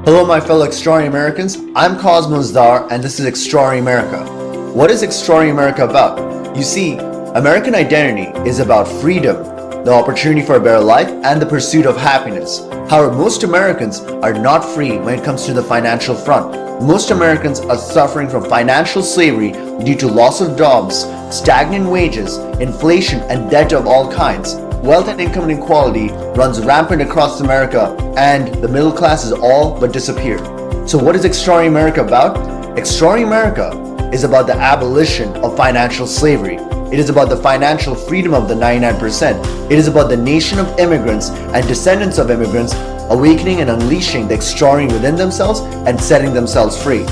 Hello, my fellow Extraordinary Americans. I'm Cosmos Dar, and this is Extraordinary America. What is Extraordinary America about? You see, American identity is about freedom, the opportunity for a better life, and the pursuit of happiness. However, most Americans are not free when it comes to the financial front. Most Americans are suffering from financial slavery due to loss of jobs, stagnant wages, inflation, and debt of all kinds. Wealth and income inequality runs rampant across America, and the middle class is all but disappeared. So what is Extraordinary America about? Extraordinary America is about the abolition of financial slavery. It is about the financial freedom of the 99%. It is about the nation of immigrants and descendants of immigrants awakening and unleashing the extraordinary within themselves and setting themselves free.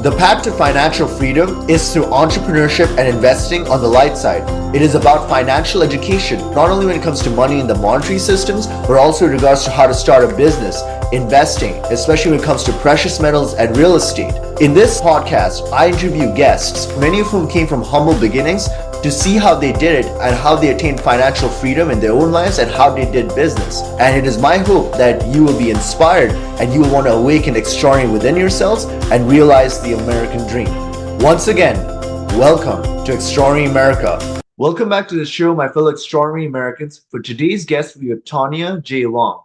The path to financial freedom is through entrepreneurship and investing on the light side. It is about financial education, not only when it comes to money in the monetary systems, but also in regards to how to start a business, investing, especially when it comes to precious metals and real estate. In this podcast, I interview guests, many of whom came from humble beginnings, to see how they did it and how they attained financial freedom in their own lives and how they did business. And it is my hope that you will be inspired and you will want to awaken extraordinary within yourselves and realize the American dream. Once again, welcome to Extraordinary America. Welcome back to the show, my fellow Extraordinary Americans. For today's guest, we have Tonya J. Long.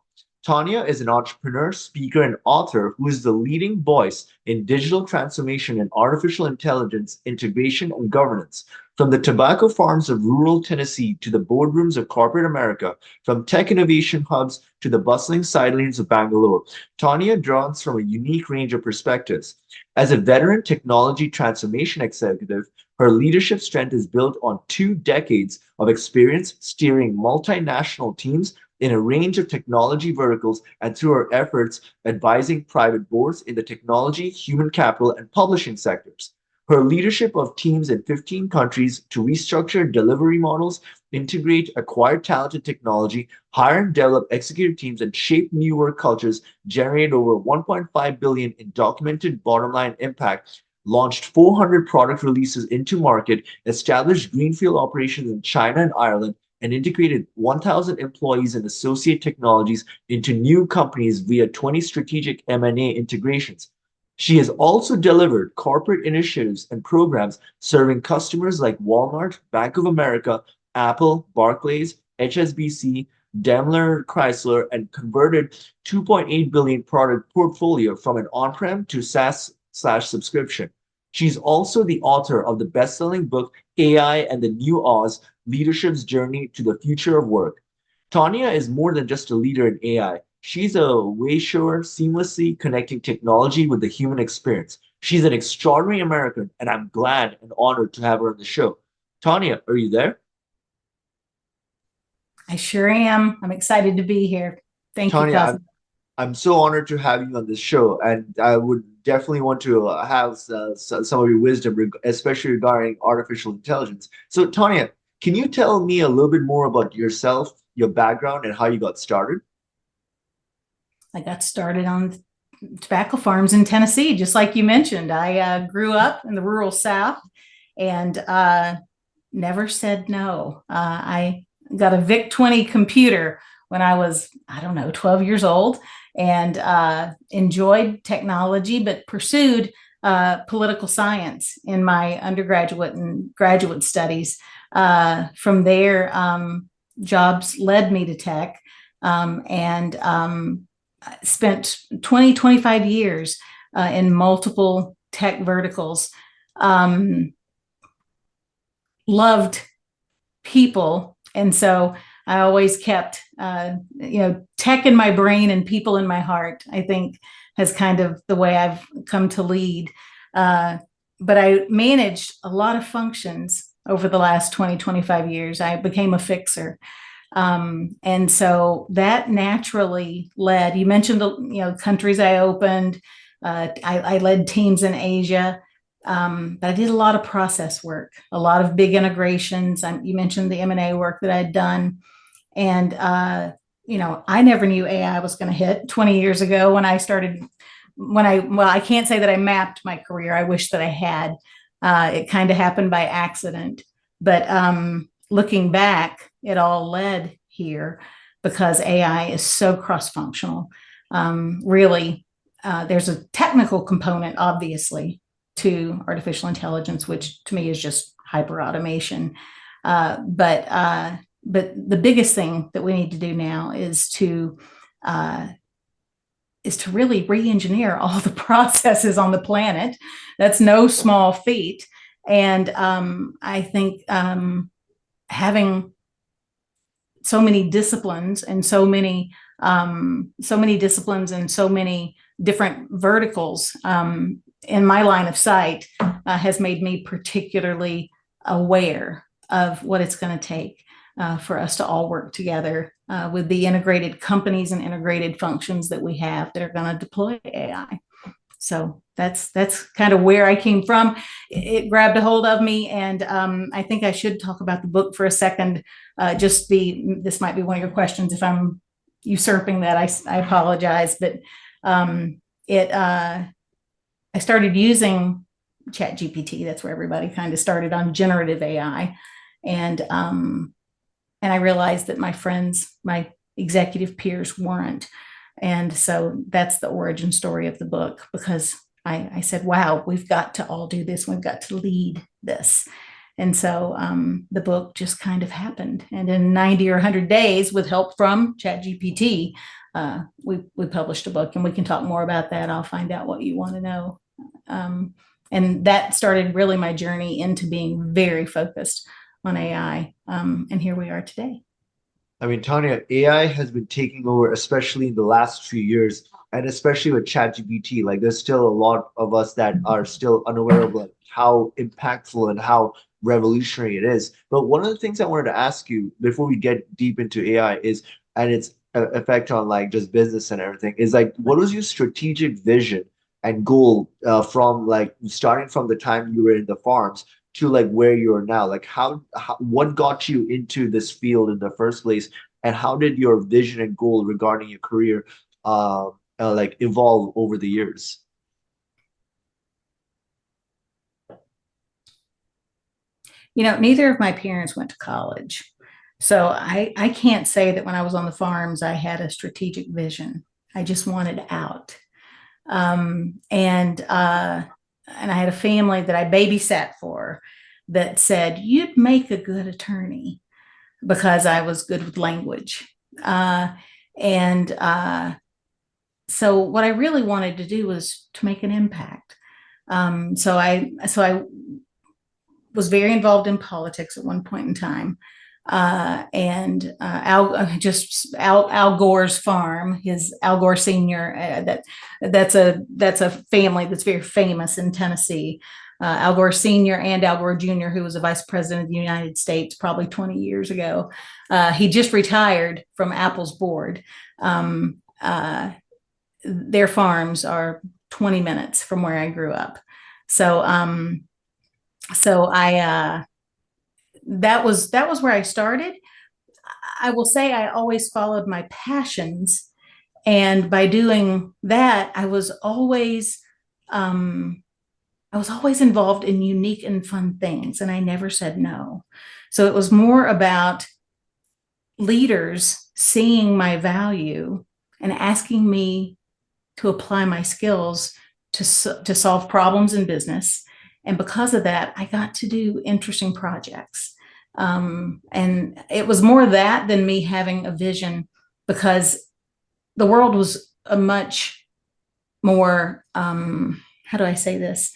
Tonya is an entrepreneur, speaker, and author who is the leading voice in digital transformation and artificial intelligence integration and governance. From the tobacco farms of rural Tennessee to the boardrooms of corporate America, from tech innovation hubs to the bustling side lanes of Bangalore, Tonya draws from a unique range of perspectives. As a veteran technology transformation executive, her leadership strength is built on 2 decades of experience steering multinational teams in a range of technology verticals and through her efforts advising private boards in the technology, human capital, and publishing sectors. Her leadership of teams in 15 countries to restructure delivery models, integrate acquired talented technology, hire and develop executive teams, and shape new work cultures generated over 1.5 billion in documented bottom line impact, launched 400 product releases into market, established greenfield operations in China and Ireland, and integrated 1,000 employees and associate technologies into new companies via 20 strategic M&A integrations. She has also delivered corporate initiatives and programs serving customers like Walmart, Bank of America, Apple, Barclays, HSBC, Daimler Chrysler, and converted 2.8 billion product portfolio from an on-prem to SaaS/subscription. She's also the author of the best-selling book, AI and the New Oz, Leadership's Journey to the Future of Work. Tonya is more than just a leader in AI. She's a wayshower, seamlessly connecting technology with the human experience. She's an extraordinary American, and I'm glad and honored to have her on the show. Tonya, are you there? I sure am. I'm excited to be here. Thank you, Tonya, Cosmo. I'm so honored to have you on this show, and I would definitely want to have some of your wisdom, especially regarding artificial intelligence. So, Tonya, can you tell me a little bit more about yourself, your background, and how you got started? I got started on tobacco farms in Tennessee, just like you mentioned. I grew up in the rural South and never said no. I got a VIC-20 computer when I was, 12 years old, and enjoyed technology, but pursued political science in my undergraduate and graduate studies. From there, jobs led me to tech, and spent 25 years in multiple tech verticals. Loved people. And so I always kept, tech in my brain and people in my heart, I think has kind of the way I've come to lead. But I managed a lot of functions over the last 25 years. I became a fixer. And so that naturally led, you mentioned, countries I opened, I led teams in Asia, but I did a lot of process work, a lot of big integrations. You mentioned the M&A work that I'd done. And, I never knew AI was going to hit 20 years ago when I started, I can't say that I mapped my career. I wish that I had. It kind of happened by accident, but looking back, it all led here because AI is so cross-functional. Really, there's a technical component, obviously, to artificial intelligence, which to me is just hyper automation. But the biggest thing that we need to do now is to really re-engineer all the processes on the planet. That's no small feat. And I think having so many disciplines and so many disciplines and so many different verticals in my line of sight has made me particularly aware of what it's going to take for us to all work together with the integrated companies and integrated functions that we have that are going to deploy AI. So that's kind of where I came from. It grabbed a hold of me, and I think I should talk about the book for a second. This might be one of your questions. If I'm usurping that, I apologize. But I started using ChatGPT. That's where everybody kind of started on generative AI, and I realized that my friends, my executive peers, weren't. And so that's the origin story of the book, because I said, wow, we've got to all do this. We've got to lead this. And so the book just kind of happened. And in 90 or 100 days, with help from ChatGPT, we published a book, and we can talk more about that. I'll find out what you want to know. And that started really my journey into being very focused on AI. And here we are today. I mean, Tonya, AI has been taking over, especially in the last few years, and especially with ChatGPT. Like, there's still a lot of us that are still unaware of like how impactful and how revolutionary it is. But one of the things I wanted to ask you before we get deep into AI is, and its effect on like just business and everything, is like, what was your strategic vision and goal from like starting from the time you were in the farms to like where you are now? Like what got you into this field in the first place, and how did your vision and goal regarding your career like evolve over the years? Neither of my parents went to college. So I can't say that when I was on the farms, I had a strategic vision. I just wanted out. And I had a family that I babysat for that said, you'd make a good attorney, because I was good with language. And so what I really wanted to do was to make an impact. So I was very involved in politics at one point in time. Al Gore's farm, his Al Gore Sr. That's a family that's very famous in Tennessee. Al Gore Sr. and Al Gore Jr., who was a vice president of the United States probably 20 years ago. He just retired from Apple's board. Their farms are 20 minutes from where I grew up. So that was where I started. I will say I always followed my passions, and by doing that, I was always involved in unique and fun things, and I never said no. So it was more about leaders seeing my value and asking me to apply my skills to solve problems in business. And because of that, I got to do interesting projects. And it was more that than me having a vision, because the world was a much more, how do I say this?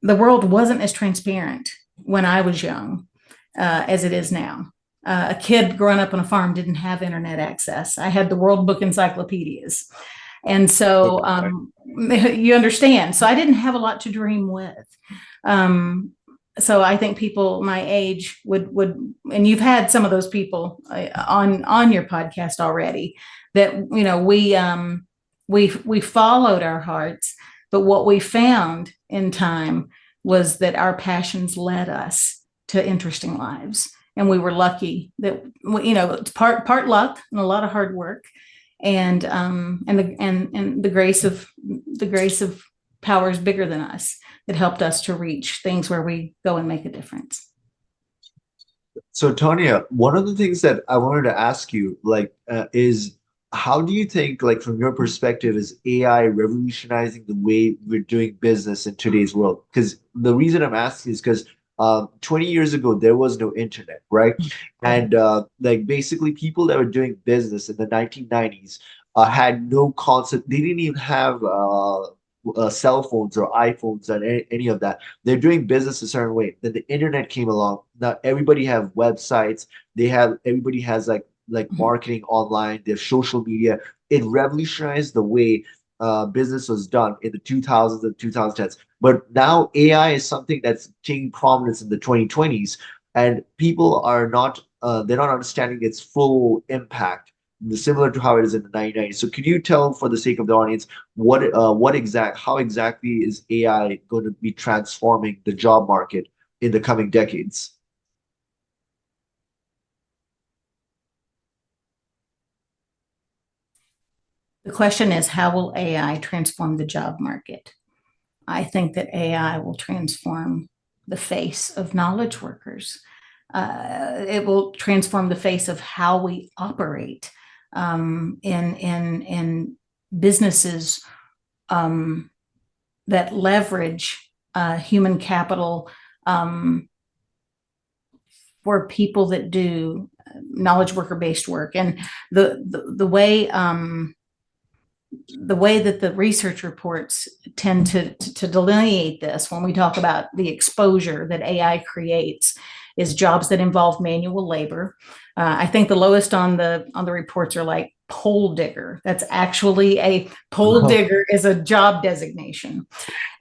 The world wasn't as transparent when I was young as it is now. A kid growing up on a farm didn't have internet access. I had the World Book encyclopedias. And so you understand. So I didn't have a lot to dream with. So I think people my age would, and you've had some of those people on your podcast already, that, we followed our hearts, but what we found in time was that our passions led us to interesting lives. And we were lucky that, it's part luck and a lot of hard work, and the grace of powers bigger than us that helped us to reach things where we go and make a difference. So Tonya, one of the things that I wanted to ask you, like, is how do you think, like from your perspective, is AI revolutionizing the way we're doing business in today's world? Because the reason I'm asking is because 20 years ago there was no internet, right? Right. And like basically people that were doing business in the 1990s had no concept. They didn't even have cell phones or iPhones and any of that. They're doing business a certain way. Then the internet came along. Now everybody have websites. Everybody has like Mhm. marketing online, their social media. It revolutionized the way business was done in the 2000s and 2010s. But now AI is something that's taking prominence in the 2020s, and people are not they're not understanding its full impact, similar to how it is in the 1990s. So, could you tell, for the sake of the audience, how exactly is AI going to be transforming the job market in the coming decades? The question is, how will AI transform the job market? I think that AI will transform the face of knowledge workers. It will transform the face of how we operate in businesses that leverage human capital for people that do knowledge worker based work. And the way that the research reports tend to delineate this when we talk about the exposure that AI creates is jobs that involve manual labor. I think the lowest on the reports are like pole digger. That's actually a pole digger is a job designation,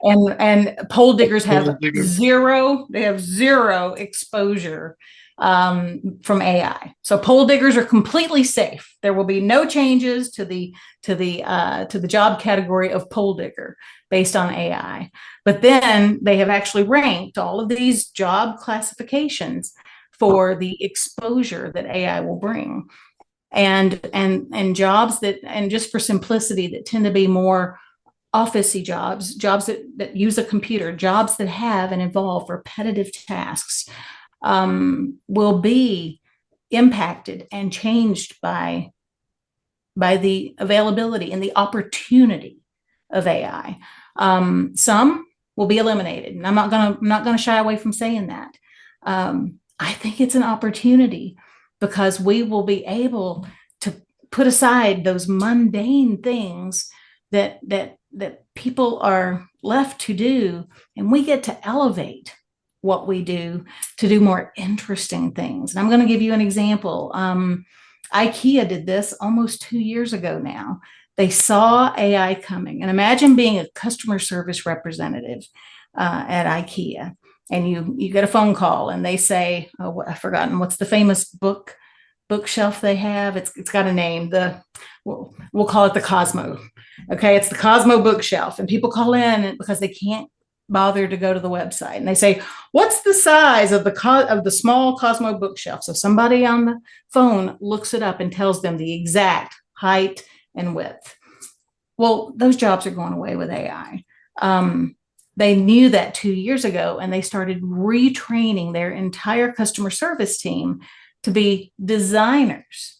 and pole diggers have zero exposure from AI. So pole diggers are completely safe. There will be no changes to the job category of pole digger based on AI. But then they have actually ranked all of these job classifications for the exposure that AI will bring. And jobs that, and just for simplicity, that tend to be more officey jobs that use a computer, jobs that have and involve repetitive tasks, will be impacted and changed by the availability and the opportunity of AI. Some will be eliminated, and I'm not gonna shy away from saying that. I think it's an opportunity because we will be able to put aside those mundane things that people are left to do, and we get to elevate what we do to do more interesting things. And I'm going to give you an example. IKEA did this almost 2 years ago now. They saw AI coming, and imagine being a customer service representative at IKEA, and you get a phone call, and they say, "Oh, I've forgotten what's the famous bookshelf they have. It's got a name. We'll call it the Cosmo. Okay, it's the Cosmo bookshelf, and people call in because they can't bother to go to the website, and they say, "What's the size of the small Cosmo bookshelf?" So somebody on the phone looks it up and tells them the exact height and width. Well, those jobs are going away with AI. They knew that 2 years ago, and they started retraining their entire customer service team to be designers.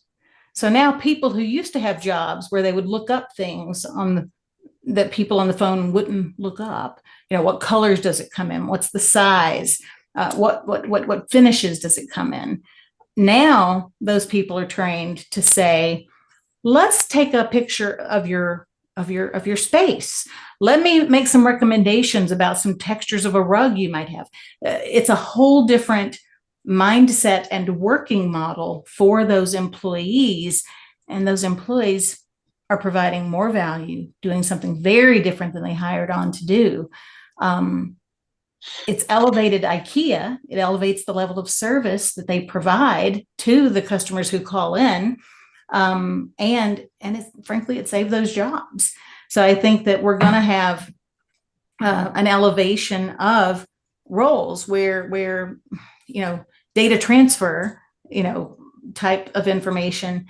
So now people who used to have jobs where they would look up things that people on the phone wouldn't look up. What colors does it come in? What's the size? What finishes does it come in? Now those people are trained to say, let's take a picture of your space. Let me make some recommendations about some textures of a rug you might have. It's a whole different mindset and working model for those employees, and those employees are providing more value, doing something very different than they hired on to do. It's elevated IKEA. It elevates the level of service that they provide to the customers who call in, and frankly, it saved those jobs. So I think that we're going to have an elevation of roles where data transfer, type of information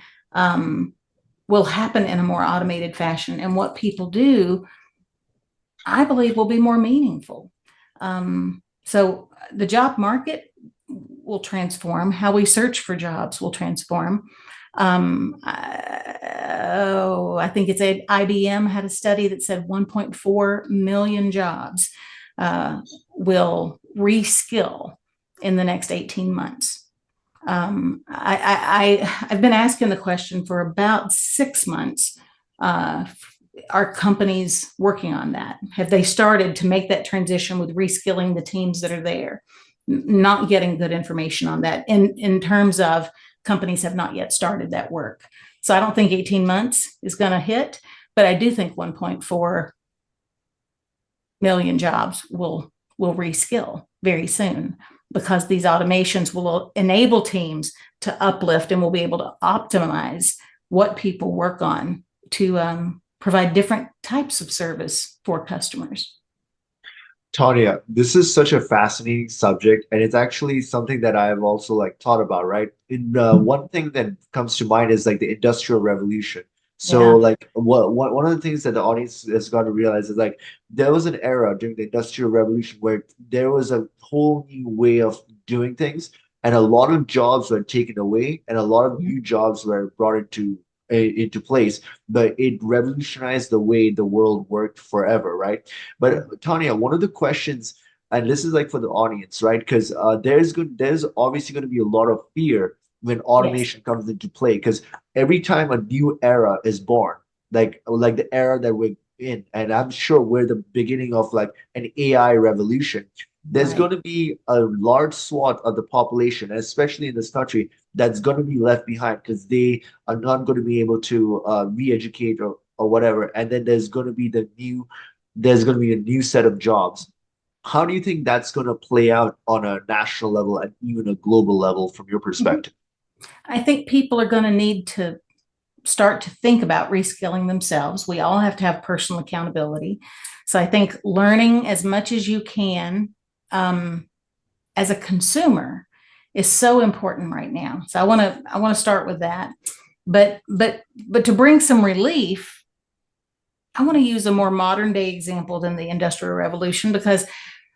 will happen in a more automated fashion, and what people do, I believe, will be more meaningful. So the job market will transform. How we search for jobs will transform. I think it's IBM had a study that said 1.4 million jobs will reskill in the next 18 months. I've been asking the question for about 6 months. Are companies working on that? Have they started to make that transition with reskilling the teams that are there? Not getting good information on that in terms of companies have not yet started that work. So I don't think 18 months is going to hit, but I do think 1.4 million jobs will reskill very soon, because these automations will enable teams to uplift and will be able to optimize what people work on to provide different types of service for customers. Tonya, this is such a fascinating subject, and it's actually something that I've also like thought about, right? One thing that comes to mind is like the Industrial Revolution. So, Yeah. like, one of the things that the audience has got to realize is like there was an era during the Industrial Revolution where there was a whole new way of doing things, and a lot of jobs were taken away, and a lot of new jobs were brought into place. But it revolutionized the way the world worked forever, right? But Tanya, one of the questions, and this is like for the audience, right? Because there's obviously going to be a lot of fear when Yes. automation comes into play. Because every time a new era is born, like the era that we're in, and I'm sure we're the beginning of like an AI revolution. There's Right. going to be a large swath of the population, especially in this country, that's going to be left behind because they are not going to be able to re-educate or whatever. And then there's going to be a new set of jobs. How do you think that's going to play out on a national level and even a global level from your Mhm. perspective? I think people are going to need to start to think about reskilling themselves. We all have to have personal accountability. So I think learning as much as you can as a consumer is so important right now. So I want to start with that. But to bring some relief, I want to use a more modern day example than the Industrial Revolution, because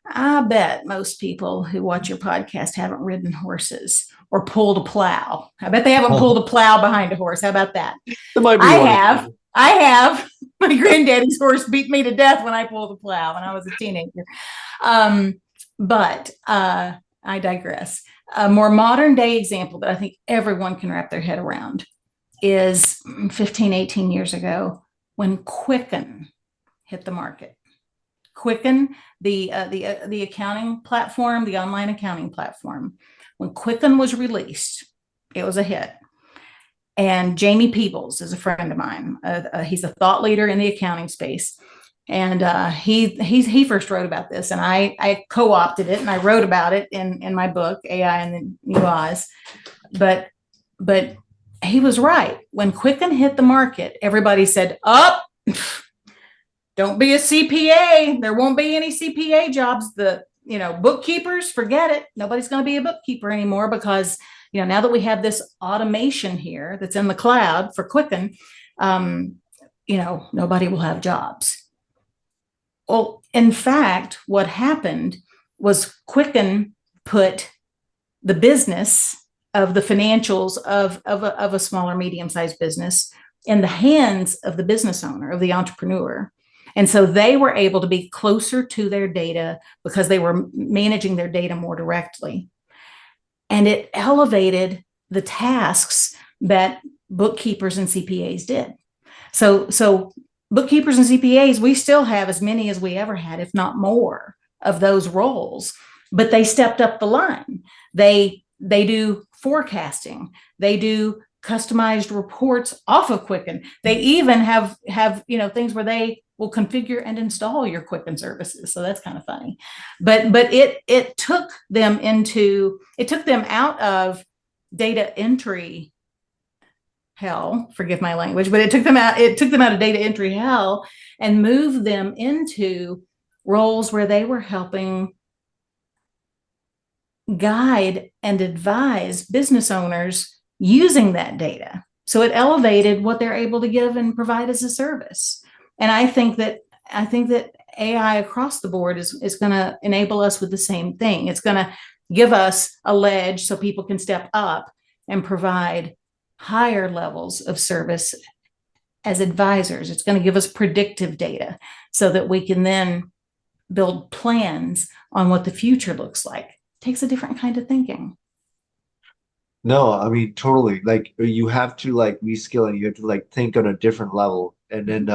I bet most people who watch your podcast haven't ridden horses or pulled a plow. I bet they haven't pulled a plow behind a horse. How about that? There might be I one or have. two. I have. My granddaddy's horse beat me to death when I pulled a plow when I was a teenager. But I digress. A more modern day example that I think everyone can wrap their head around is 15, 18 years ago when Quicken hit the market. Quicken, the accounting platform, the online accounting platform. When Quicken was released, it was a hit. And Jamie Peebles is a friend of mine. He's a thought leader in the accounting space, and he first wrote about this, and I co-opted it and I wrote about it in my book AI and the New Eyes. But he was right. When Quicken hit the market, everybody said, "Up, don't be a CPA. There won't be any CPA jobs. The bookkeepers, forget it. Nobody's going to be a bookkeeper anymore because now that we have this automation here that's in the cloud for Quicken, nobody will have jobs." Well, in fact, what happened was Quicken put the business of the financials of a smaller, medium-sized business in the hands of the business owner, of the entrepreneur. And so they were able to be closer to their data because they were managing their data more directly. And it elevated the tasks that bookkeepers and CPAs did. So bookkeepers and CPAs, we still have as many as we ever had, if not more, of those roles, but they stepped up the line. They do forecasting. They do customized reports off of Quicken. They even have things where they will configure and install your Quicken services. So that's kind of funny. But it took them out of data entry hell, forgive my language, but it took them out of data entry hell and moved them into roles where they were helping guide and advise business owners using that data. So it elevated what they're able to give and provide as a service. And I think that AI across the board is going to enable us with the same thing. It's going to give us a ledge so people can step up and provide higher levels of service as advisors. It's going to give us predictive data so that we can then build plans on what the future looks like. It takes a different kind of thinking. No, I mean totally. Like you have to like reskill and you have to like think on a different level. And then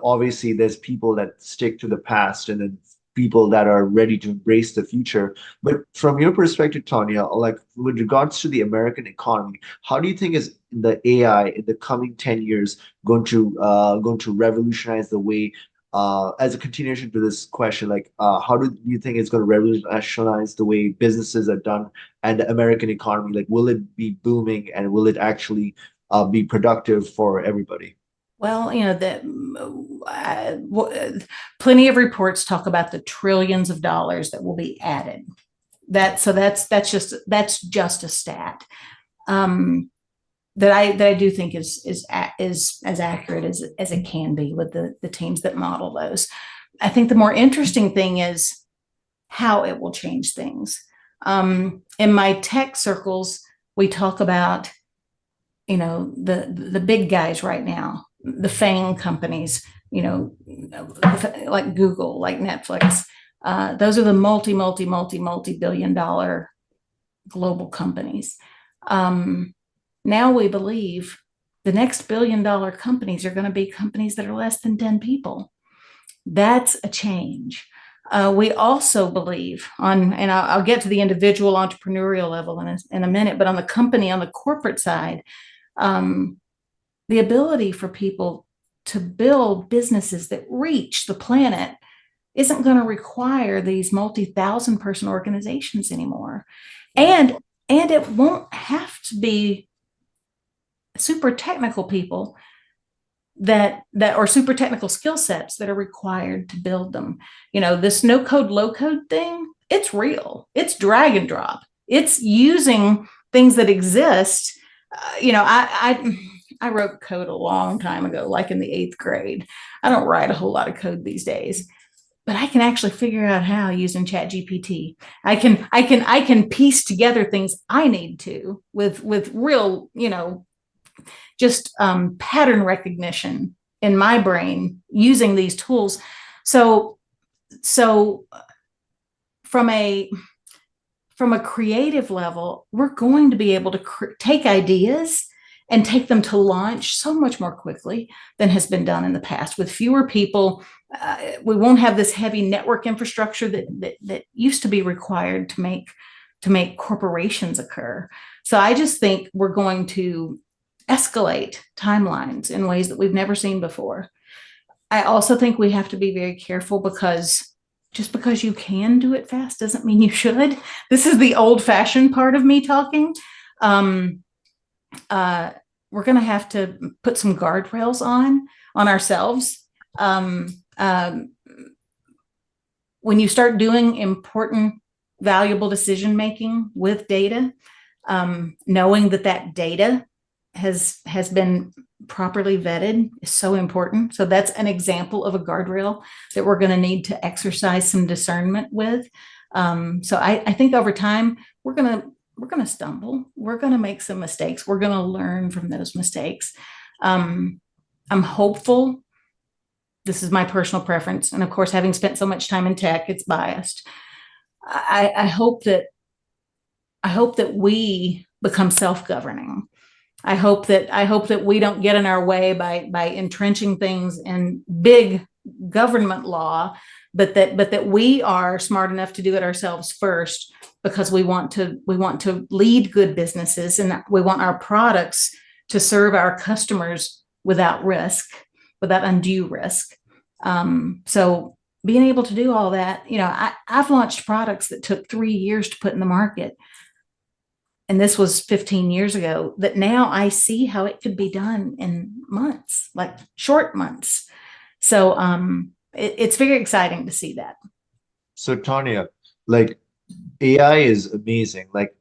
obviously there's people that stick to the past and then people that are ready to embrace the future. But from your perspective, Tonya, like with regards to the American economy, how do you think is the AI in the coming 10 years going to revolutionize the way as a continuation to this question, like how do you think it's going to revolutionize the way businesses are done and the American economy? Like, will it be booming and will it actually be productive for everybody? Well, plenty of reports talk about the trillions of dollars that will be added. That's just a stat. That I do think is as accurate as it can be with the teams that model those. I think the more interesting thing is how it will change things. In my tech circles, we talk about the big guys right now, the FANG companies, like Google, like Netflix. Those are the multi-billion dollar global companies. Now we believe the next billion-dollar companies are going to be companies that are less than 10 people. That's a change. We also believe and I'll get to the individual entrepreneurial level in a minute, but on the corporate side, the ability for people to build businesses that reach the planet isn't going to require these multi-thousand person organizations anymore. And it won't have to be super technical people that or super technical skill sets that are required to build them. This no code, low code thing, it's real. It's drag and drop. It's using things that exist. I wrote code a long time ago, like in the 8th grade. I don't write a whole lot of code these days, but I can actually figure out how using ChatGPT. I can piece together things I need to with real, just pattern recognition in my brain using these tools. So from a creative level, we're going to be able to take ideas and take them to launch so much more quickly than has been done in the past. With fewer people, we won't have this heavy network infrastructure that used to be required to make corporations occur. So I just think we're going to escalate timelines in ways that we've never seen before. I also think we have to be very careful because just because you can do it fast doesn't mean you should. This is the old-fashioned part of me talking. We're going to have to put some guardrails on ourselves. When you start doing important, valuable decision making with data, knowing that data has been properly vetted is so important. So that's an example of a guardrail that we're going to need to exercise some discernment with. So I think over time we're going to stumble. We're going to make some mistakes. We're going to learn from those mistakes. I'm hopeful. This is my personal preference, and of course, having spent so much time in tech, it's biased. I hope that we become self-governing. I hope that we don't get in our way by entrenching things in big government law, but that we are smart enough to do it ourselves first, because we want to lead good businesses, and we want our products to serve our customers without undue risk. So being able to do all that, I've launched products that took 3 years to put in the market. And this was 15 years ago, that now I see how it could be done in months, like short months. So it's very exciting to see that. So Tonya, like AI is amazing. Like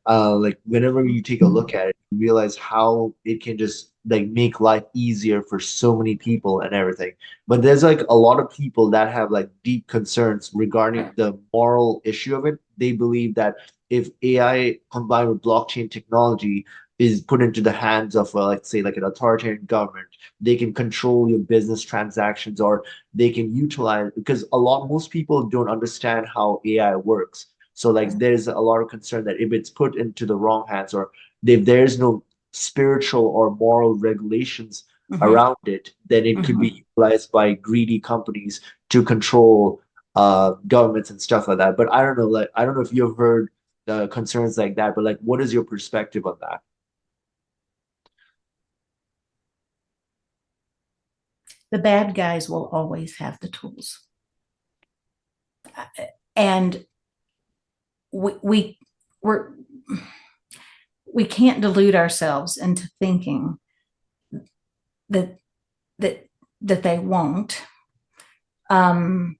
whenever you take a look at it, you realize how it can just like make life easier for so many people and everything. But there's like a lot of people that have like deep concerns regarding the moral issue of it. They believe that if AI combined with blockchain technology, is put into the hands of, let's say, like an authoritarian government, they can control your business transactions, or they can utilize, because most people don't understand how AI works. So like there's a lot of concern that if it's put into the wrong hands, or if there's no spiritual or moral regulations Mhm, around it, then it could mhm. be utilized by greedy companies to control governments and stuff like that. But I don't know, like I don't know if you've heard concerns like that, but like what is your perspective on that? The bad guys will always have the tools. And we we're we can't delude ourselves into thinking that that that they won't. Um,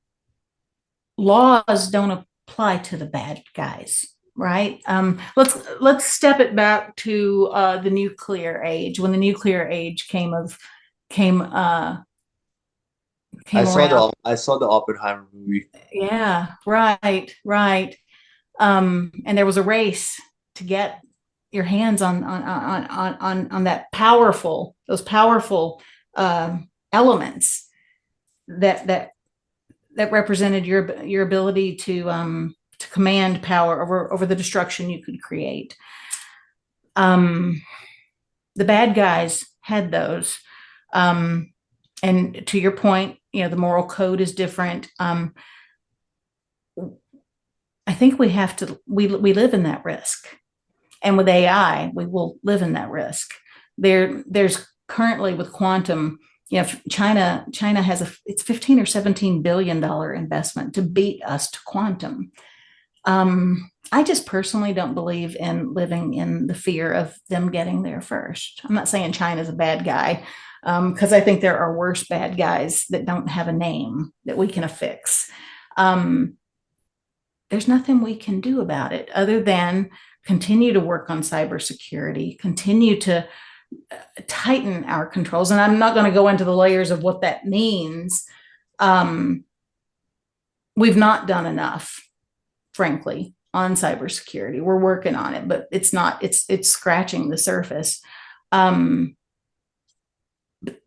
Laws don't apply to the bad guys, right? Let's step it back to the nuclear age. When the nuclear age came came around. I saw the Oppenheimer movie. Yeah, right. And there was a race to get your hands on that those powerful elements that that represented your ability to command power over the destruction you could create. Um, the bad guys had those, and to your point, the moral code is different. I think we live in that risk, and with AI, we will live in that risk. There's currently with quantum, China has it's 15 or 17 billion dollar investment to beat us to quantum. I just personally don't believe in living in the fear of them getting there first. I'm not saying China's a bad guy, because I think there are worse bad guys that don't have a name that we can affix. Um, there's nothing we can do about it other than continue to work on cybersecurity, continue to tighten our controls. And I'm not going to go into the layers of what that means. Um, we've not done enough, frankly, on cybersecurity. We're working on it, but it's scratching the surface. Um,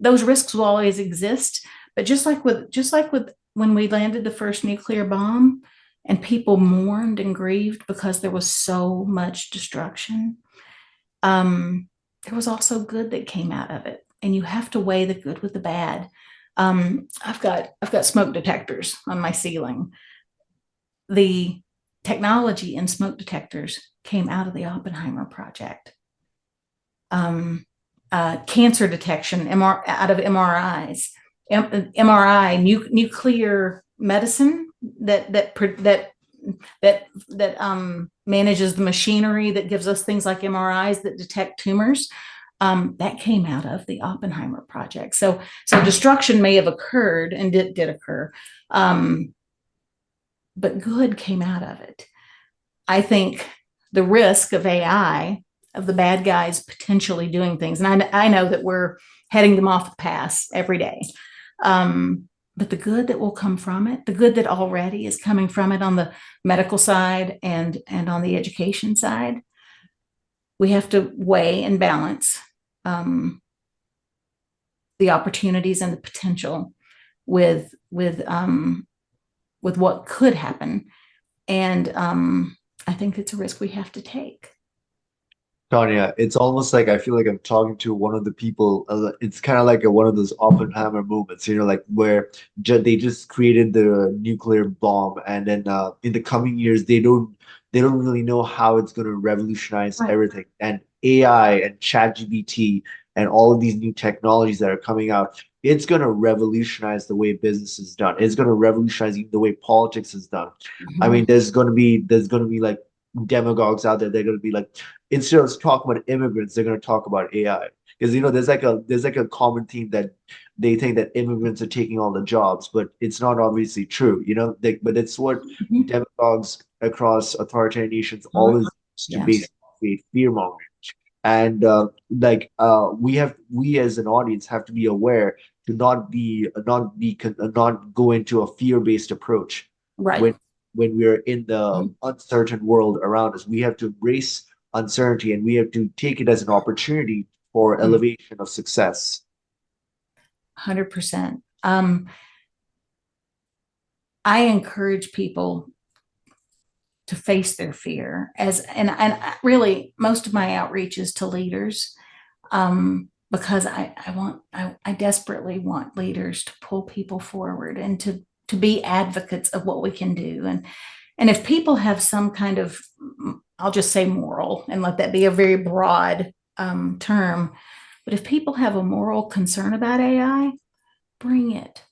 those risks will always exist. But just like with when we landed the first nuclear bomb, and people mourned and grieved because there was so much destruction, there was also good that came out of it, and you have to weigh the good with the bad. I've got smoke detectors on my ceiling. The technology in smoke detectors came out of the Oppenheimer project. Um, Cancer detection out of MRIs, nuclear medicine that manages the machinery that gives us things like MRIs that detect tumors. That came out of the Oppenheimer project. So destruction may have occurred, and it did occur, but good came out of it. I think the risk of AI, of the bad guys potentially doing things, and I know that we're heading them off the pass every day. But the good that will come from it, the good that already is coming from it on the medical side and on the education side, we have to weigh and balance the opportunities and the potential with what could happen. And I think it's a risk we have to take. Tonya, it's almost like I feel like I'm talking to one of the people. It's kind of like one of those Oppenheimer moments, like where they just created the nuclear bomb, and then in the coming years they don't really know how it's going to revolutionize Right. everything. And AI and ChatGPT and all of these new technologies that are coming out, it's going to revolutionize the way business is done. It's going to revolutionize even the way politics is done. I mean, Mhm. there's going to be like demagogues out there. They're going to be like, instead of talking about immigrants, they're going to talk about AI. Because there's like a common theme that they think that immigrants are taking all the jobs, but it's not obviously true. But it's what Mhm. demagogues across authoritarian nations Mhm. always use to Yeah. basically create fear mongering. And we as an audience have to be aware to not go into a fear-based approach Right. when when we're in the Mhm. uncertain world around us. We have to embrace uncertainty, and we have to take it as an opportunity for Mm, elevation of success. 100%. I encourage people to face their fear and really most of my outreach is to leaders, because I desperately want leaders to pull people forward and to be advocates of what we can do. And if people have some kind of, I'll just say moral and let that be a very broad term, but if people have a moral concern about AI, bring it,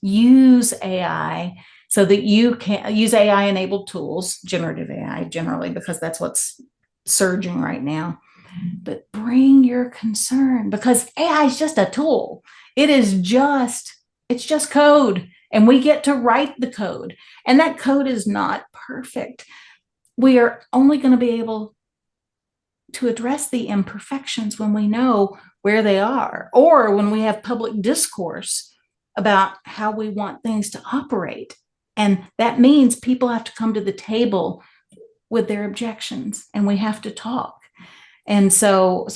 use AI so that you can use AI enabled tools, generative AI generally, because that's what's surging right now. But bring your concern, because AI is just a tool. It's just code, and we get to write the code. And that code is not perfect. We are only going to be able to address the imperfections when we know where they are, or when we have public discourse about how we want things to operate. And that means people have to come to the table with their objections, and we have to talk. And so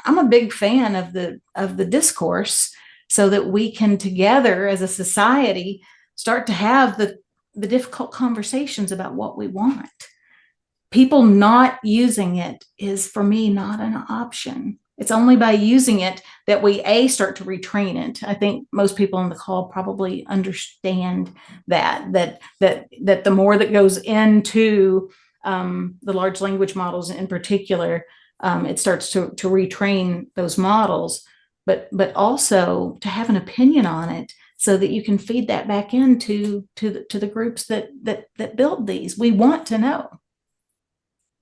I'm a big fan of the discourse, so that we can together as a society start to have the difficult conversations about what we want. People not using it is, for me, not an option. It's only by using it that we start to retrain it. I think most people on the call probably understand that the more that goes into the large language models in particular, it starts to retrain those models, but also to have an opinion on it, so that you can feed that back into the groups that build these. We want to know.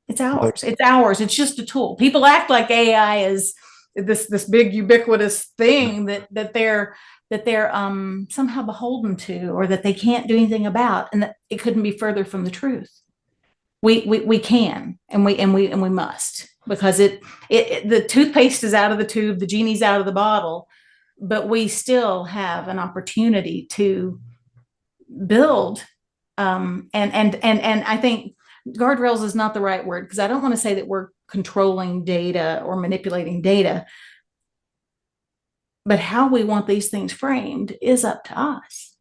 It's ours. It's ours. It's just a tool. People act like AI is this big ubiquitous thing that they're somehow beholden to, or that they can't do anything about, and that it couldn't be further from the truth. We can, and we must, because the toothpaste is out of the tube, the genie's out of the bottle, but we still have an opportunity to build. And I think guardrails is not the right word, because I don't want to say that we're controlling data or manipulating data, but how we want these things framed is up to us.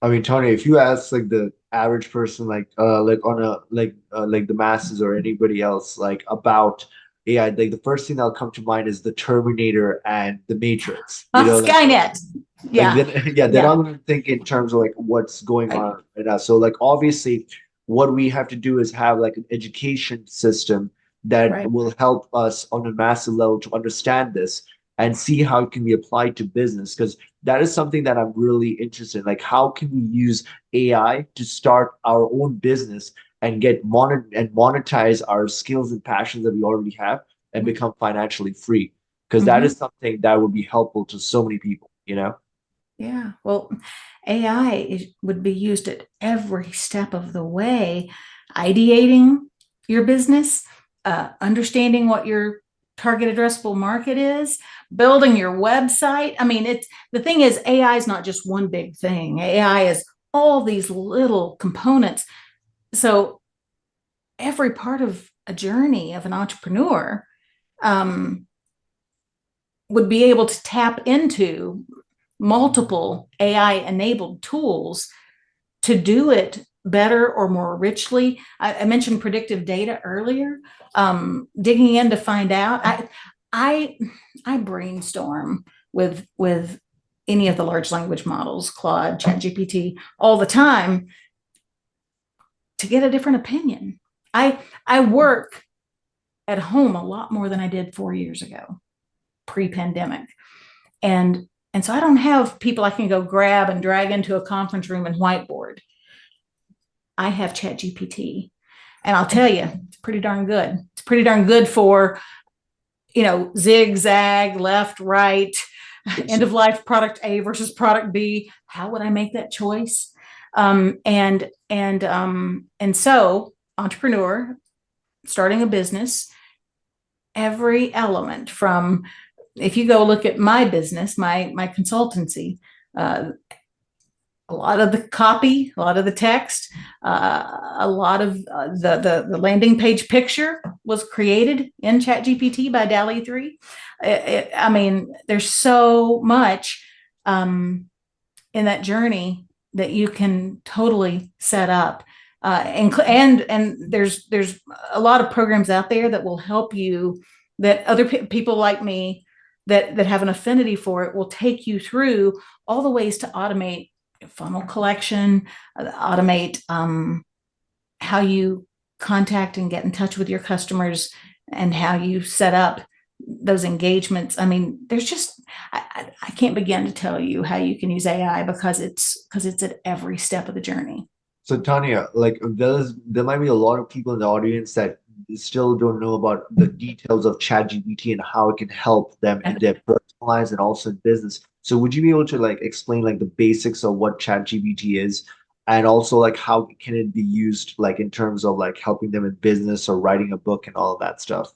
I mean, Tonya, if you ask like the average person, like on a like the masses or anybody else, like about AI, like the first thing that'll come to mind is the Terminator and the Matrix. You know, Skynet. like Yeah. then yeah, they're not going to think in terms of like what's going Right. on right now. So like obviously, what we have to do is have like an education system that Right. will help us on a massive level to understand this and see how it can be applied to business, because that is something that I'm really interested in. Like, how can we use AI to start our own business and get monetize our skills and passions that we already have and become financially free? Because that Mhm. is something that would be helpful to so many people, you know? Yeah. Well, AI would be used at every step of the way, ideating your business, understanding what your target addressable market is, building your website. I mean, the thing is, AI is not just one big thing. AI is all these little components. So every part of a journey of an entrepreneur would be able to tap into multiple AI enabled tools to do it better or more richly. I mentioned predictive data earlier. Digging in to find out, I brainstorm with any of the large language models, Claude, ChatGPT, all the time, to get a different opinion. I work at home a lot more than I did 4 years ago, pre-pandemic. And so I don't have people I can go grab and drag into a conference room and whiteboard. I have ChatGPT, and I'll tell you, it's pretty darn good. It's pretty darn good for, zigzag, left, right, end of life product A versus product B. How would I make that choice? And so, entrepreneur, starting a business, every element from, if you go look at my business, my consultancy, a lot of the copy, a lot of the text, a lot of the landing page picture was created in ChatGPT by DALL-E 3. I mean, there's so much in that journey that you can totally set up. And there's a lot of programs out there that will help you, that other people like me that have an affinity for it will take you through all the ways to automate funnel collection, automate how you contact and get in touch with your customers, and how you set up those engagements. I mean, there's just, I can't begin to tell you how you can use AI because it's at every step of the journey. So Tanya, like there might be a lot of people in the audience that still don't know about the details of ChatGPT and how it can help them in their personal lives and also in business. So would you be able to like explain like the basics of what ChatGPT is, and also like how can it be used like in terms of like helping them in business or writing a book and all of that stuff?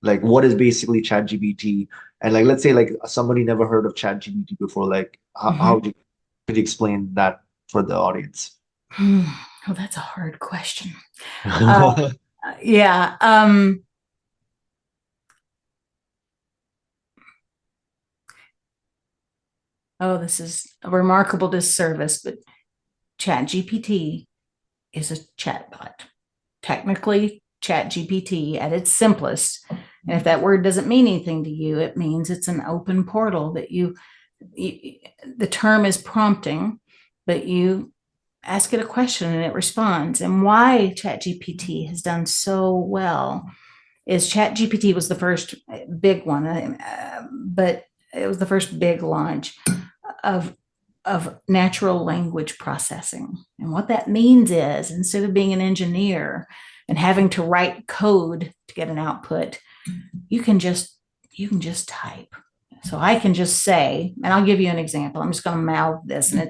Like what is basically ChatGPT? And like let's say like somebody never heard of ChatGPT before, like how could you explain that for the audience? Oh, that's a hard question. Yeah. Oh, this is a remarkable disservice, but ChatGPT is a chatbot. Technically, ChatGPT at its simplest, and if that word doesn't mean anything to you, it means it's an open portal that you the term is prompting, but you ask it a question and it responds. And why ChatGPT has done so well is ChatGPT was the first big one, but it was the first big launch of natural language processing. And what that means is, instead of being an engineer and having to write code to get an output, you can just type. So I can just say, and I'll give you an example. I'm just going to mouth this, and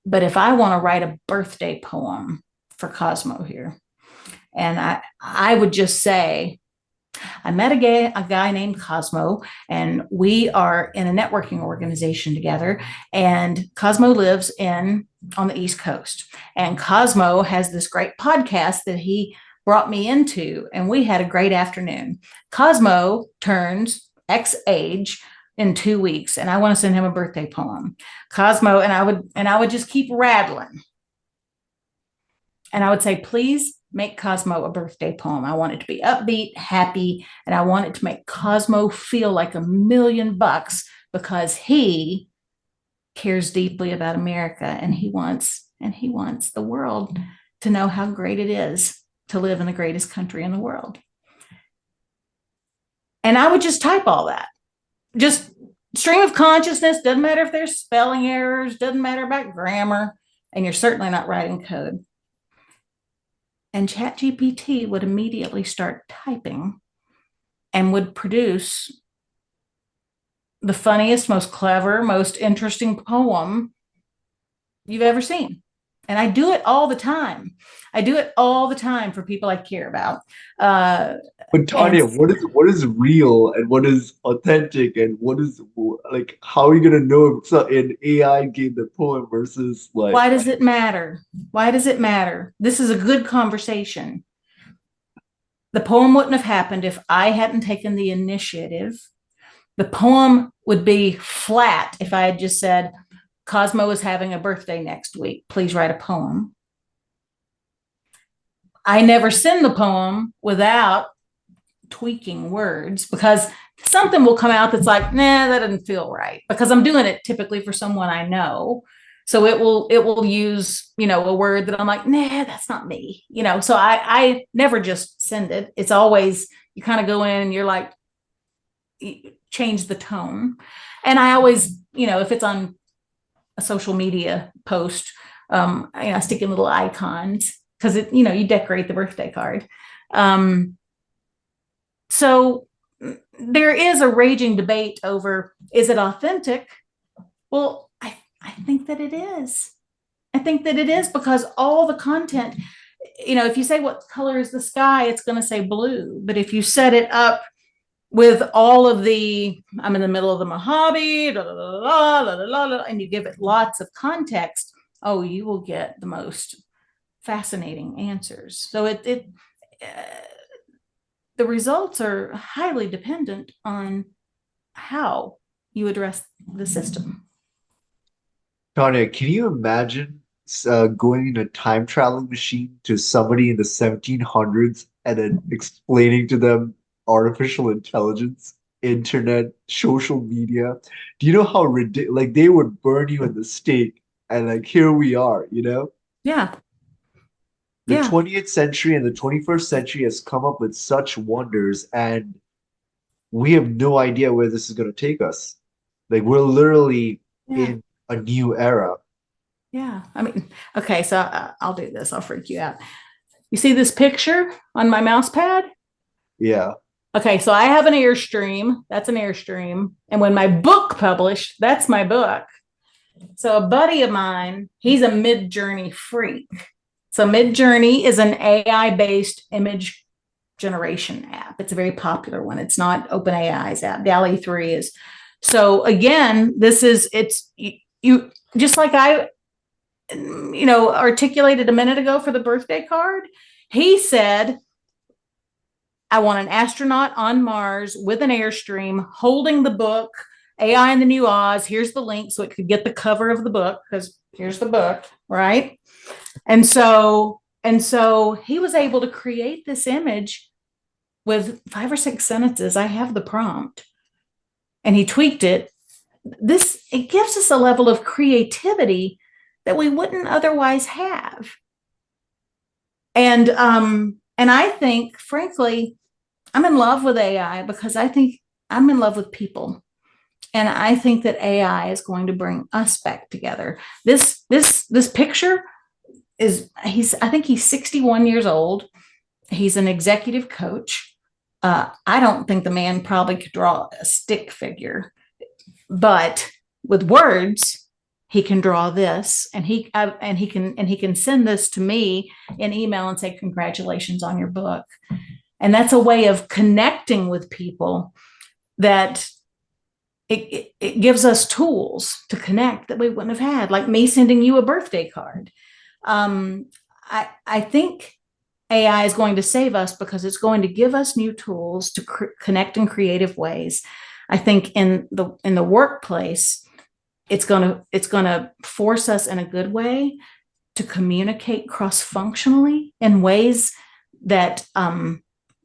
but if I want to write a birthday poem for Cosmo here, and I would just say, I met a guy named Cosmo, and we are in a networking organization together. And Cosmo lives on the East Coast. And Cosmo has this great podcast that he brought me into, and we had a great afternoon. Cosmo turns X age in 2 weeks, and I want to send him a birthday poem. Cosmo, and I would just keep rattling. And I would say, please make Cosmo a birthday poem. I want it to be upbeat, happy, and I want it to make Cosmo feel like $1,000,000 because he cares deeply about America, and he wants the world to know how great it is to live in the greatest country in the world. And I would just type all that. Just stream of consciousness, doesn't matter if there's spelling errors, doesn't matter about grammar, and you're certainly not writing code. And ChatGPT would immediately start typing and would produce the funniest, most clever, most interesting poem you've ever seen. And I do it all the time. I do it all the time for people I care about. But Tanya, what is real and what is authentic, and what is like how are you gonna know if an AI gave the poem versus like why does it matter? Why does it matter? This is a good conversation. The poem wouldn't have happened if I hadn't taken the initiative. The poem would be flat if I had just said, Cosmo is having a birthday next week. Please write a poem. I never send the poem without tweaking words, because something will come out that's like, nah, that doesn't feel right, because I'm doing it typically for someone I know. So it will use, a word that I'm like, nah, that's not me, so I never just send it. It's always, you kind of go in and you're like, change the tone. And I always, if it's on a social media post, I stick in little icons because you decorate the birthday card. So there is a raging debate over, is it authentic? Well, I think that it is. I think that it is, because all the content, if you say what color is the sky, it's going to say blue. But if you set it up with all of I'm in the middle of the Mojave, and you give it lots of context, oh, you will get the most fascinating answers. So the results are highly dependent on how you address the system. Tonya, can you imagine going in a time traveling machine to somebody in the 1700s and then explaining to them artificial intelligence, internet, social media? Do you know how ridiculous? Like they would burn you at the stake, and like here we are, you know? Yeah, The yeah, 20th century and the 21st century has come up with such wonders, and we have no idea where this is going to take us. Like we're literally yeah, in a new era. yeah. I mean, okay, so I'll do this. I'll freak you out. You see this picture on my mouse pad? Yeah. Okay, so I have an Airstream. That's an Airstream. And when my book published, that's my book. So a buddy of mine, he's a Midjourney freak. So Midjourney is an AI-based image generation app. It's a very popular one. It's not OpenAI's app. DALL-E 3 is. So again, it's you just like I articulated a minute ago for the birthday card. He said, I want an astronaut on Mars with an Airstream holding the book, AI and the New Oz. Here's the link so it could get the cover of the book because here's the book, right? And so he was able to create this image with 5 or 6 sentences. I have the prompt and he tweaked it. It gives us a level of creativity that we wouldn't otherwise have. And I think, frankly, I'm in love with AI because I think I'm in love with people. And I think that AI is going to bring us back together. This picture I think he's 61 years old. He's an executive coach. I don't think the man probably could draw a stick figure, but with words, he can draw this, and he can send this to me in email and say, "Congratulations on your book." And that's a way of connecting with people that it gives us tools to connect that we wouldn't have had, like me sending you a birthday card. I think AI is going to save us because it's going to give us new tools to connect in creative ways. I think in the workplace, it's going to force us in a good way to communicate cross-functionally in ways that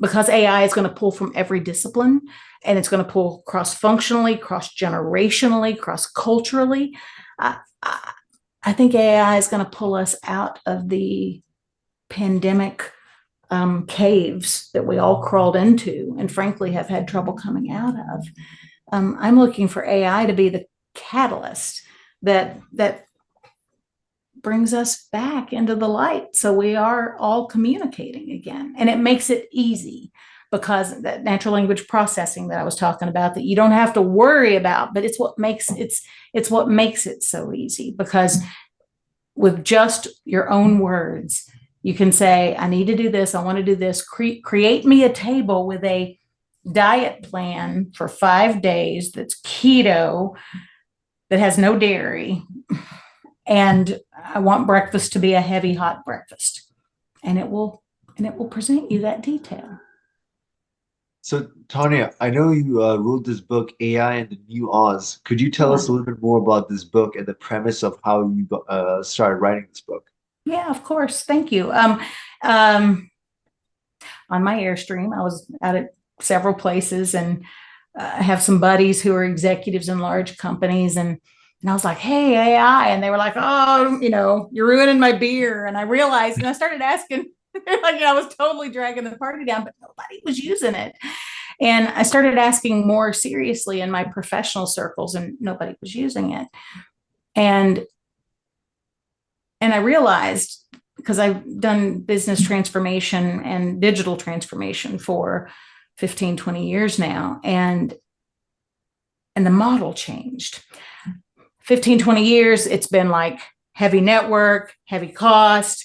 because AI is going to pull from every discipline, and it's going to pull cross-functionally, cross-generationally, cross-culturally. I think AI is going to pull us out of the pandemic caves that we all crawled into and frankly have had trouble coming out of. I'm looking for AI to be the catalyst that brings us back into the light so we are all communicating again. And it makes it easy because that natural language processing that I was talking about that you don't have to worry about, but it's what makes it so easy, because with just your own words, you can say, I need to do this. I want to do this. Create me a table with a diet plan for 5 days that's keto, that has no dairy. And I want breakfast to be a heavy, hot breakfast. And it will present you that detail. So, Tanya, I know you wrote this book, AI and the New Oz. Could you tell us a little bit more about this book and the premise of how you started writing this book? Yeah, of course. Thank you. On my Airstream, I was out at several places, and I have some buddies who are executives in large companies, and I was like, "Hey, AI," and they were like, "Oh, you're ruining my beer." And I realized, and I started asking, like, I was totally dragging the party down, but nobody was using it. And I started asking more seriously in my professional circles, and nobody was using it. And I realized, because I've done business transformation and digital transformation for 15, 20 years now, and the model changed. 15, 20 years, it's been like heavy network, heavy cost.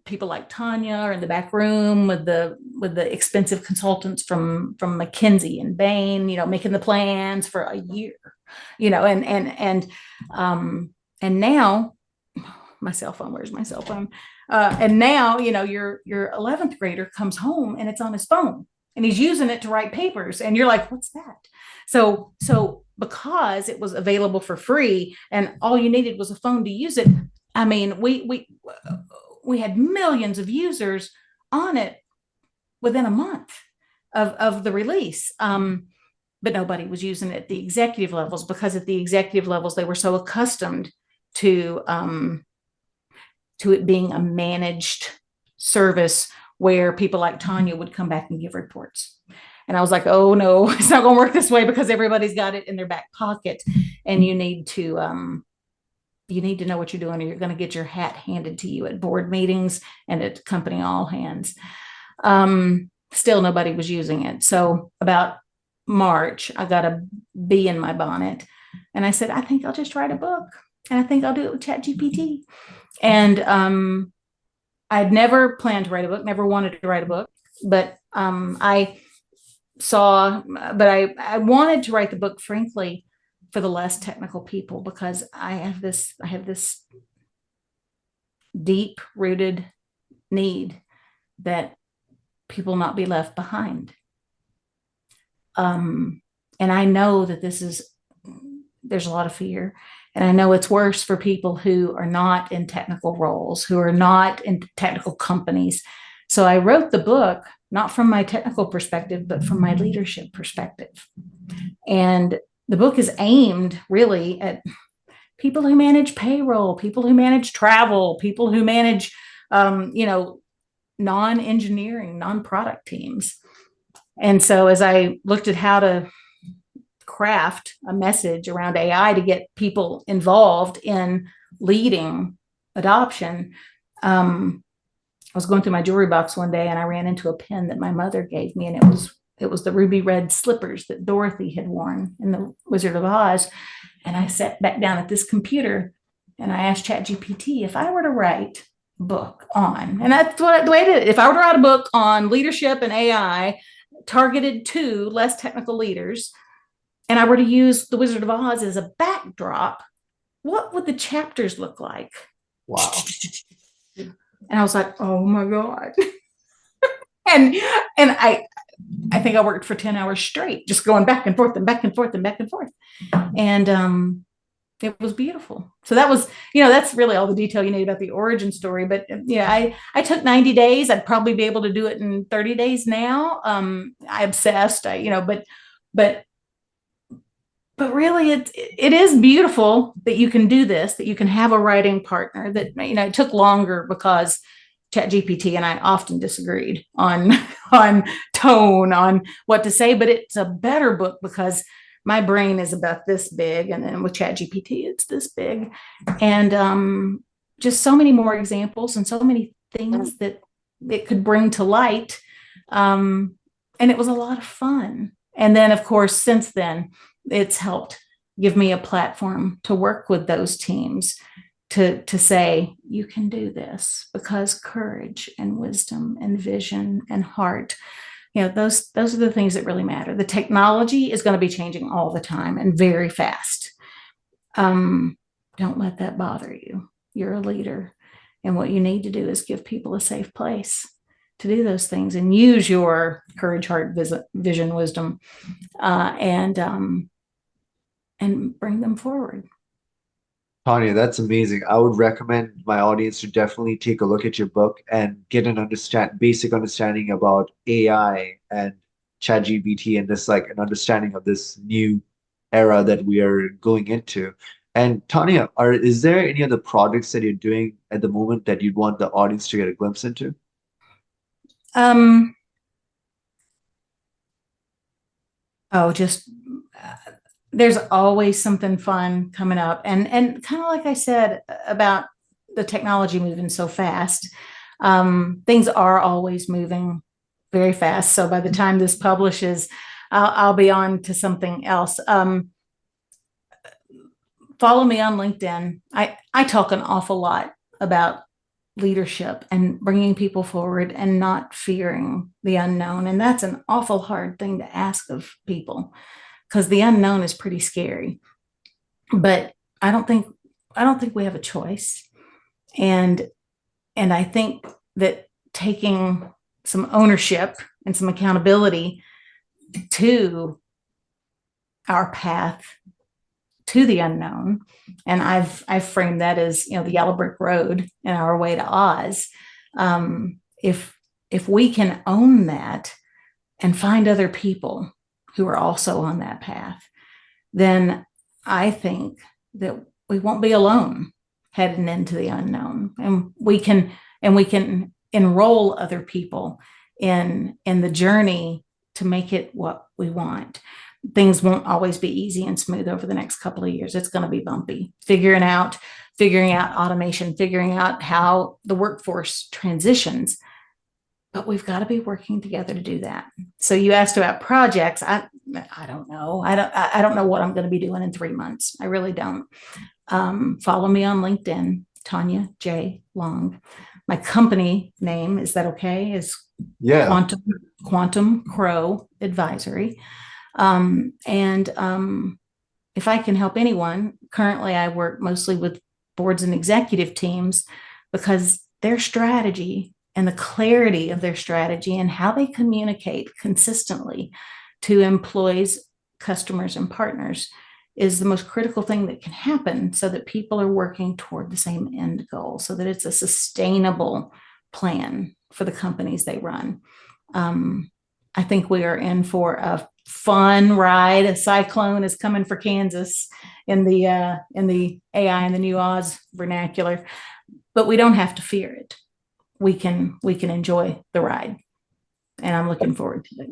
People like Tonya are in the back room with the expensive consultants from McKinsey and Bain, making the plans for a year, and now my cell phone, where's my cell phone? And now, your 11th grader comes home and it's on his phone and he's using it to write papers. And you're like, what's that? So because it was available for free and all you needed was a phone to use it, I mean, we had millions of users on it within a month of the release. But nobody was using it at the executive levels, because at the executive levels, they were so accustomed to it being a managed service where people like Tonya would come back and give reports. And I was like, oh no, it's not going to work this way, because everybody's got it in their back pocket, and you need to know what you're doing, or you're going to get your hat handed to you at board meetings and at company all hands. Still, nobody was using it. So about March, I got a bee in my bonnet, and I said, I think I'll just write a book, and I think I'll do it with ChatGPT. And I'd never planned to write a book, never wanted to write a book, but I wanted to write the book, frankly, for the less technical people, because I have this deep rooted need that people not be left behind. And I know that there's a lot of fear, and I know it's worse for people who are not in technical roles, who are not in technical companies. So I wrote the book, not from my technical perspective, but from my leadership perspective. And the book is aimed really at people who manage payroll, people who manage travel, people who manage, non-engineering, non-product teams. And so as I looked at how to craft a message around AI to get people involved in leading adoption, I was going through my jewelry box one day and I ran into a pin that my mother gave me, and it was the ruby red slippers that Dorothy had worn in The Wizard of Oz. And I sat back down at this computer and I asked ChatGPT, if I were to write a book on, and that's the way I did it. If I were to write a book on leadership and AI targeted to less technical leaders, and I were to use The Wizard of Oz as a backdrop, what would the chapters look like? Wow. And I was like, oh my God. and I think I worked for 10 hours straight, just going back and forth and back and forth and back and forth. And it was beautiful. So that was, that's really all the detail you need about the origin story. But I took 90 days. I'd probably be able to do it in 30 days now. I obsessed, but really it is beautiful that you can do this, that you can have a writing partner. That, it took longer because ChatGPT and I often disagreed on tone, on what to say, but it's a better book because my brain is about this big, and then with ChatGPT it's this big, and just so many more examples and so many things that it could bring to light, and it was a lot of fun. And then, of course, since then, it's helped give me a platform to work with those teams to say, you can do this, because courage and wisdom and vision and heart, those are the things that really matter. The technology is going to be changing all the time and very fast. Don't let that bother you. You're a leader, and what you need to do is give people a safe place to do those things, and use your courage, heart, vision, wisdom, and bring them forward. Tonya, that's amazing. I would recommend my audience to definitely take a look at your book and get an basic understanding about AI and ChatGPT, and this like an understanding of this new era that we are going into. And Tonya, is there any other projects that you're doing at the moment that you'd want the audience to get a glimpse into? Just there's always something fun coming up, and kind of like I said about the technology moving so fast, things are always moving very fast. So by the time this publishes, I'll be on to something else. Follow me on LinkedIn. I talk an awful lot about leadership and bringing people forward and not fearing the unknown. And that's an awful hard thing to ask of people, because the unknown is pretty scary. But I don't think we have a choice. And I think that taking some ownership and some accountability to our path to the unknown, and I've framed that as, the yellow brick road and our way to Oz. If we can own that and find other people who are also on that path, then I think that we won't be alone heading into the unknown, and we can enroll other people in the journey to make it what we want. Things won't always be easy and smooth over the next couple of years. It's going to be bumpy. Figuring out automation, figuring out how the workforce transitions, but we've got to be working together to do that. So you asked about projects. I don't know. I don't know what I'm going to be doing in 3 months. I really don't. Follow me on LinkedIn, Tonya J. Long. My company name, is that okay? Is Quantum Crow Advisory. If I can help anyone, currently I work mostly with boards and executive teams, because their strategy and the clarity of their strategy and how they communicate consistently to employees, customers, and partners is the most critical thing that can happen, so that people are working toward the same end goal, so that it's a sustainable plan for the companies they run. I think we are in for a fun ride. A cyclone is coming for Kansas in the AI and the new Oz vernacular, but we don't have to fear it. We can enjoy the ride, and I'm looking forward to it.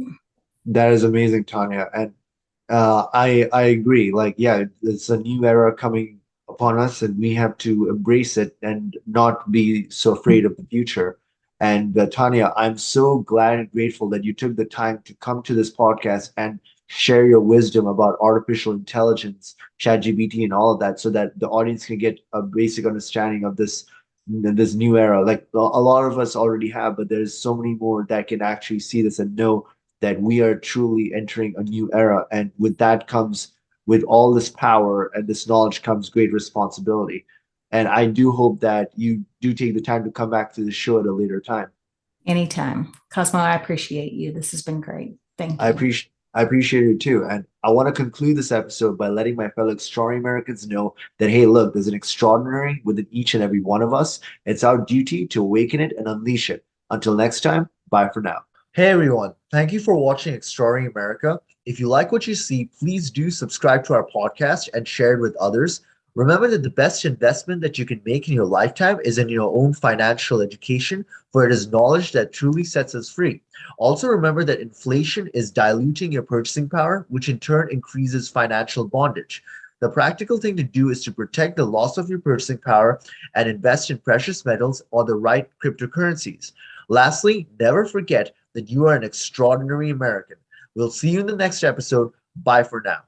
That is amazing, Tonya. And I agree. Like, yeah, it's a new era coming upon us, and we have to embrace it and not be so afraid of the future. And Tonya, I'm so glad and grateful that you took the time to come to this podcast and share your wisdom about artificial intelligence, ChatGPT, and all of that, so that the audience can get a basic understanding of this new era. Like a lot of us already have, but there's so many more that can actually see this and know that we are truly entering a new era. And with that comes, with all this power and this knowledge, comes great responsibility. And I do hope that you do take the time to come back to the show at a later time. Anytime. Cosmo, I appreciate you. This has been great. Thank I you. appreciate it too. And I want to conclude this episode by letting my fellow extraordinary Americans know that, hey, look, there's an extraordinary within each and every one of us. It's our duty to awaken it and unleash it. Until next time, bye for now. Hey everyone, thank you for watching Extraordinary America. If you like what you see, please do subscribe to our podcast and share it with others. Remember that the best investment that you can make in your lifetime is in your own financial education, for it is knowledge that truly sets us free. Also, remember that inflation is diluting your purchasing power, which in turn increases financial bondage. The practical thing to do is to protect the loss of your purchasing power and invest in precious metals or the right cryptocurrencies. Lastly, never forget that you are an extraordinary American. We'll see you in the next episode. Bye for now.